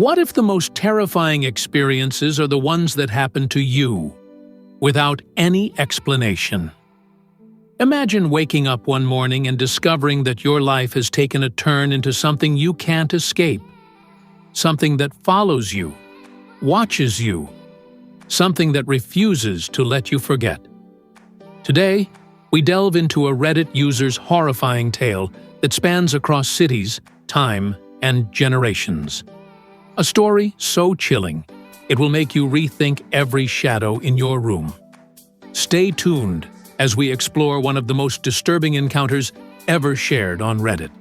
What if the most terrifying experiences are the ones that happen to you, without any explanation? Imagine waking up one morning and discovering that your life has taken a turn into something you can't escape. Something that follows you, watches you, something that refuses to let you forget. Today, we delve into a Reddit user's horrifying tale that spans across cities, time, and generations. A story so chilling, it will make you rethink every shadow in your room. Stay tuned as we explore one of the most disturbing encounters ever shared on Reddit.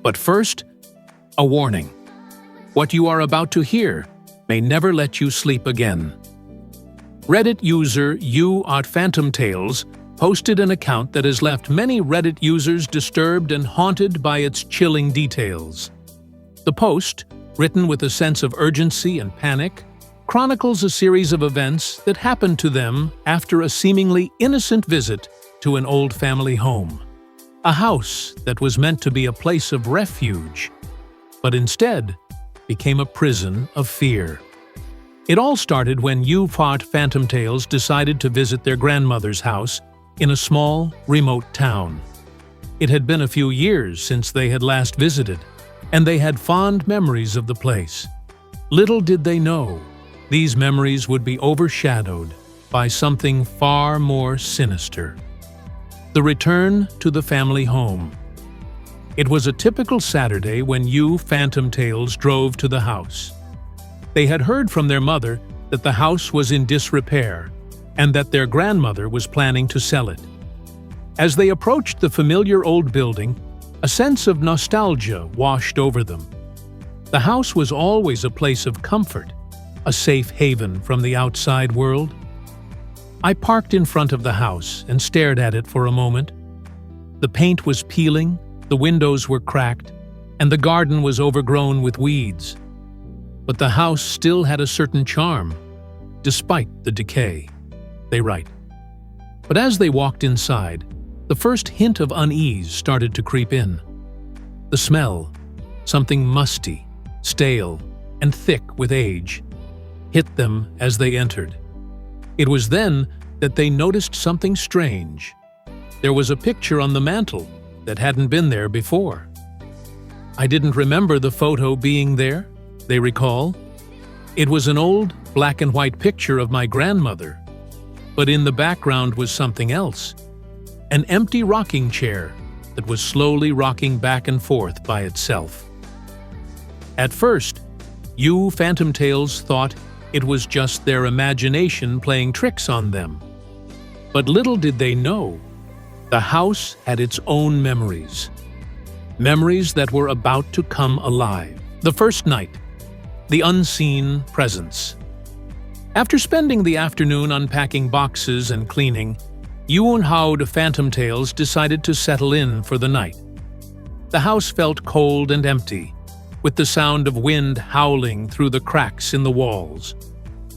But first, a warning. What you are about to hear may never let you sleep again. Reddit user Phantom Tales posted an account that has left many Reddit users disturbed and haunted by its chilling details. The post, written with a sense of urgency and panic, chronicles a series of events that happened to them after a seemingly innocent visit to an old family home. A house that was meant to be a place of refuge, but instead became a prison of fear. It all started when Phantom Tales decided to visit their grandmother's house in a small, remote town. It had been a few years since they had last visited, and they had fond memories of the place. Little did they know, these memories would be overshadowed by something far more sinister. The return to the family home. It was a typical Saturday when Phantom Tales drove to the house. They had heard from their mother that the house was in disrepair and that their grandmother was planning to sell it. As they approached the familiar old building, a sense of nostalgia washed over them. The house was always a place of comfort, a safe haven from the outside world. I parked in front of the house and stared at it for a moment. The paint was peeling, the windows were cracked, and the garden was overgrown with weeds. But the house still had a certain charm, despite the decay, they write. But as they walked inside, the first hint of unease started to creep in. The smell, something musty, stale, and thick with age, hit them as they entered. It was then that they noticed something strange. There was a picture on the mantel that hadn't been there before. I didn't remember the photo being there, they recall. It was an old black and white picture of my grandmother, but in the background was something else. An empty rocking chair that was slowly rocking back and forth by itself. At first, Phantom Tales thought it was just their imagination playing tricks on them. But little did they know, the house had its own memories. Memories that were about to come alive. The first night, the unseen presence. After spending the afternoon unpacking boxes and cleaning, Phantom Tales decided to settle in for the night. The house felt cold and empty, with the sound of wind howling through the cracks in the walls.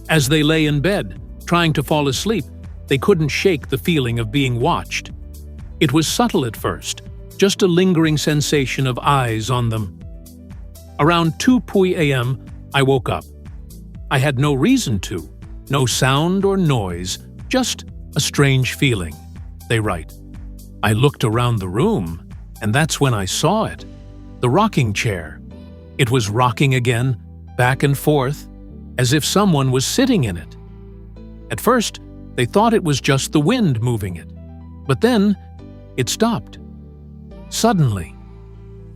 As they lay in bed, trying to fall asleep, they couldn't shake the feeling of being watched. It was subtle at first, just a lingering sensation of eyes on them. Around 2 a.m., I woke up. I had no reason to, no sound or noise, just a strange feeling, they write. I looked around the room, and that's when I saw it. The rocking chair. It was rocking again, back and forth, as if someone was sitting in it. At first, they thought it was just the wind moving it. But then, it stopped. Suddenly.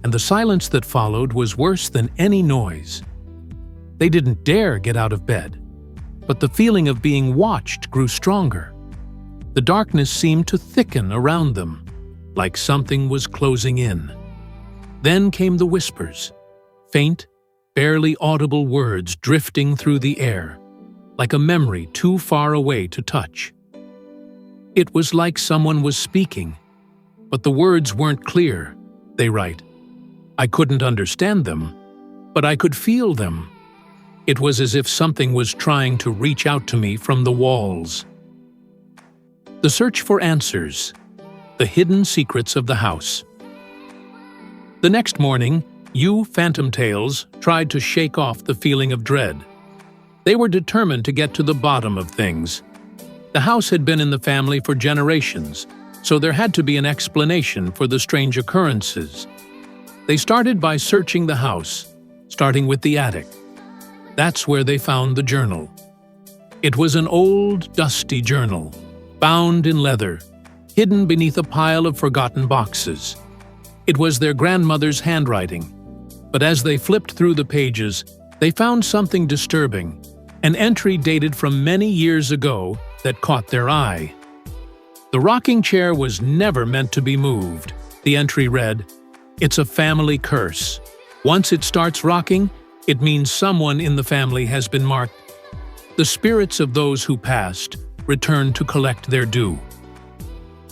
And the silence that followed was worse than any noise. They didn't dare get out of bed, but the feeling of being watched grew stronger. The darkness seemed to thicken around them, like something was closing in. Then came the whispers, faint, barely audible words drifting through the air, like a memory too far away to touch. It was like someone was speaking, but the words weren't clear, they write. I couldn't understand them, but I could feel them. It was as if something was trying to reach out to me from the walls. The search for answers. The hidden secrets of the house. The next morning, You Phantom Tales tried to shake off the feeling of dread. They were determined to get to the bottom of things. The house had been in the family for generations, so there had to be an explanation for the strange occurrences. They started by searching the house, starting with the attic. That's where they found the journal. It was an old, dusty journal, bound in leather, hidden beneath a pile of forgotten boxes. It was their grandmother's handwriting, but as they flipped through the pages, they found something disturbing, an entry dated from many years ago that caught their eye. The rocking chair was never meant to be moved. The entry read, "It's a family curse. Once it starts rocking, it means someone in the family has been marked. The spirits of those who passed return to collect their due."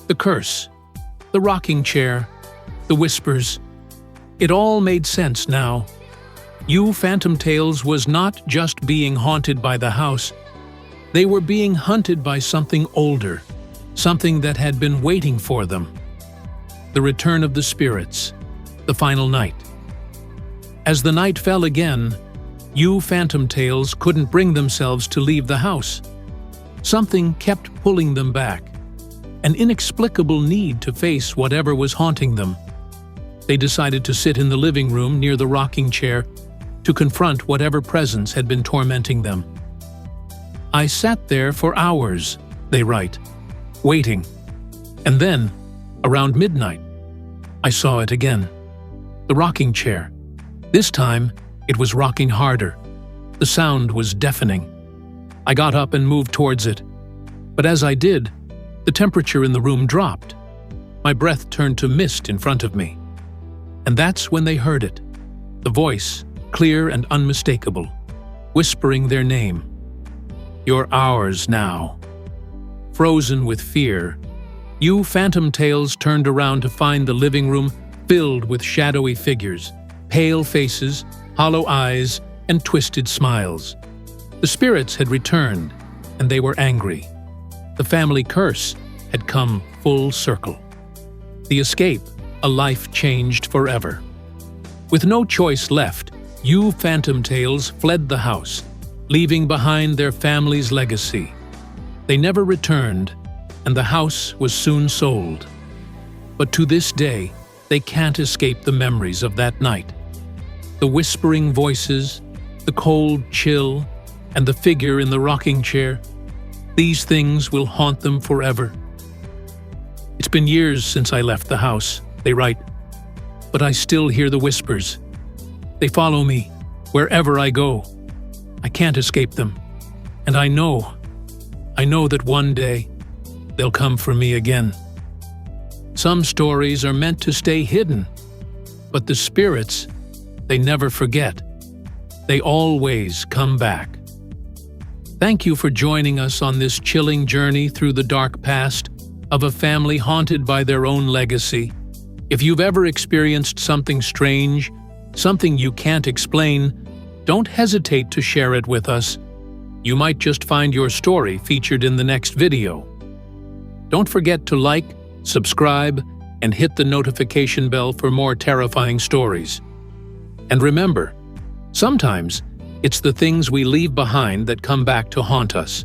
The curse, the rocking chair, the whispers. It all made sense now. You Phantom Tales was not just being haunted by the house. They were being hunted by something older, something that had been waiting for them. The return of the spirits, the final night. As the night fell again, you Phantom Tales couldn't bring themselves to leave the house. Something kept pulling them back, an inexplicable need to face whatever was haunting them. They decided to sit in the living room near the rocking chair to confront whatever presence had been tormenting them. "I sat there for hours," they write, "waiting. And then, around midnight, I saw it again. The rocking chair. This time, it was rocking harder. The sound was deafening. I got up and moved towards it. But as I did, the temperature in the room dropped. My breath turned to mist in front of me. And that's when they heard it. The voice, clear and unmistakable, whispering their name. You're ours now." Frozen with fear, you Phantom Tales turned around to find the living room filled with shadowy figures, pale faces, hollow eyes, and twisted smiles. The spirits had returned, and they were angry. The family curse had come full circle. The escape, a life changed forever. With no choice left, you Phantom Tales fled the house, leaving behind their family's legacy. They never returned, and the house was soon sold. But to this day, they can't escape the memories of that night. The whispering voices, the cold chill, and the figure in the rocking chair, these things will haunt them forever. "It's been years since I left the house," they write, "but I still hear the whispers. They follow me wherever I go. I can't escape them. And I know that one day they'll come for me again." Some stories are meant to stay hidden, but the spirits, they never forget. They always come back. Thank you for joining us on this chilling journey through the dark past of a family haunted by their own legacy. If you've ever experienced something strange, something you can't explain, don't hesitate to share it with us. You might just find your story featured in the next video. Don't forget to like, subscribe, and hit the notification bell for more terrifying stories. And remember, sometimes it's the things we leave behind that come back to haunt us.